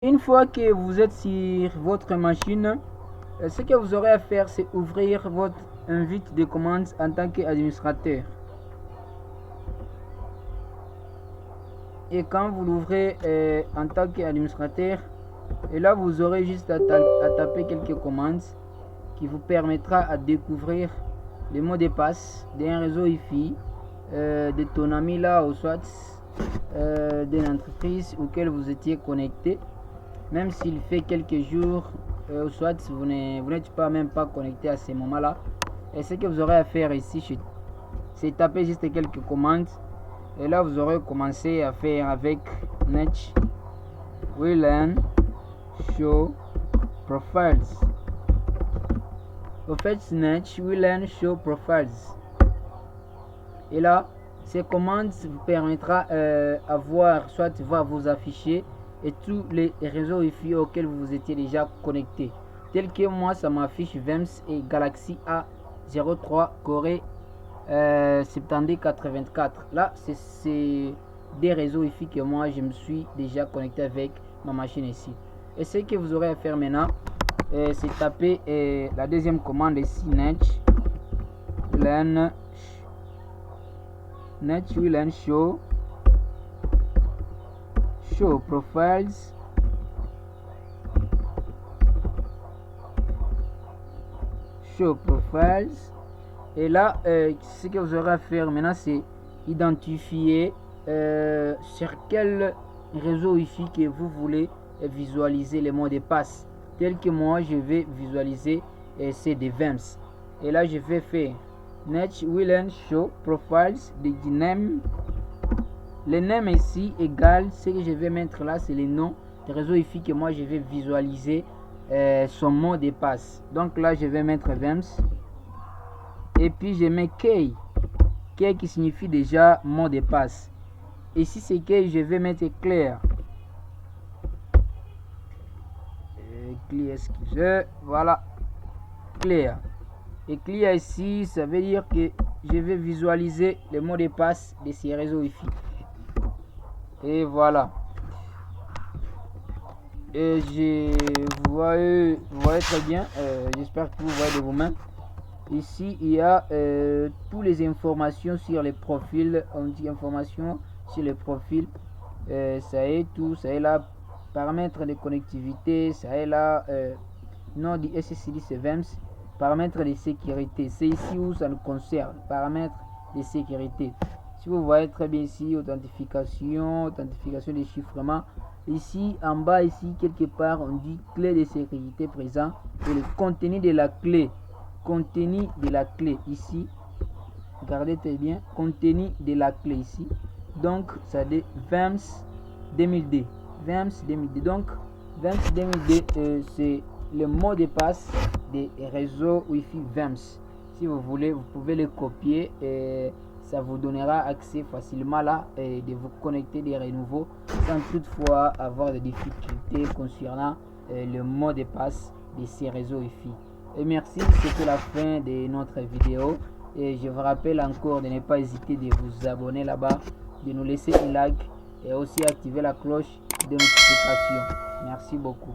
Une fois que vous êtes sur votre machine, ce que vous aurez à faire, c'est ouvrir votre invite de commande en tant qu'administrateur. Et quand vous l'ouvrez en tant qu'administrateur, et là vous aurez juste à taper quelques commandes qui vous permettra de découvrir les mots de passe d'un réseau Wi-Fi de ton ami là, ou soit d'une entreprise auquel vous étiez connecté. Même s'il fait quelques jours, ou soit vous n'êtes pas même pas connecté à ce moment-là. Et ce que vous aurez à faire ici, c'est taper juste quelques commandes. Et là, vous aurez commencé à faire avec Net WLAN Show Profiles. Vous faites Net WLAN Show Profiles. Et là, ces commandes vous permettra à voir, soit va vous afficher et tous les réseaux Wi-Fi auxquels vous étiez déjà connecté. Tel que moi, ça m'affiche VEMS et Galaxy A03 Corée 7084. Là, c'est des réseaux Wi-Fi que moi, je me suis déjà connecté avec ma machine ici. Et ce que vous aurez à faire maintenant, c'est taper la deuxième commande ici, Net WLAN Show Profiles. Show Profiles. Et là, ce que vous aurez à faire maintenant, c'est identifier sur quel réseau Wi-Fi que vous voulez visualiser les mots de passe. Tel que moi, je vais visualiser c'est des VEMS. Et là, je vais faire Net WLAN Show Profiles de name. Le name ici égale ce que je vais mettre là, c'est les noms des réseaux Wi-Fi que moi je vais visualiser son mot de passe. Donc là, je vais mettre VEMS. Et puis je mets key qui signifie déjà mot de passe. Ici c'est key, je vais mettre clair. Excusez, voilà, clair. Et clear ici, ça veut dire que je vais visualiser le mot de passe de ces réseaux Wi-Fi. Et voilà. Et vous voyez très bien. J'espère que vous voyez de vous-même. Ici, il y a toutes les informations sur les profils. On dit informations sur les profils. Ça est tout. Ça est là. Paramètres de connectivité. Ça est là. Nom du SSID, c'est VEMS. Paramètres de sécurité. C'est ici où ça nous concerne. Paramètres de sécurité. Si vous voyez très bien ici, authentification des chiffrements. Ici, en bas, ici, quelque part, on dit clé de sécurité présent et le contenu de la clé. Contenu de la clé ici. Regardez très bien. Contenu de la clé ici. Donc, ça dit VEMS 2000D. VEMS 2000D. Donc, VEMS 2000D, c'est le mot de passe des réseaux Wi-Fi VEMS. Si vous voulez, vous pouvez le copier et ça vous donnera accès facilement là et de vous connecter des renouveaux sans toutefois avoir de difficultés concernant le mot de passe de ces réseaux Wi-Fi. Et merci, c'était la fin de notre vidéo. Et je vous rappelle encore de ne pas hésiter de vous abonner là-bas, de nous laisser un like et aussi activer la cloche de notification. Merci beaucoup.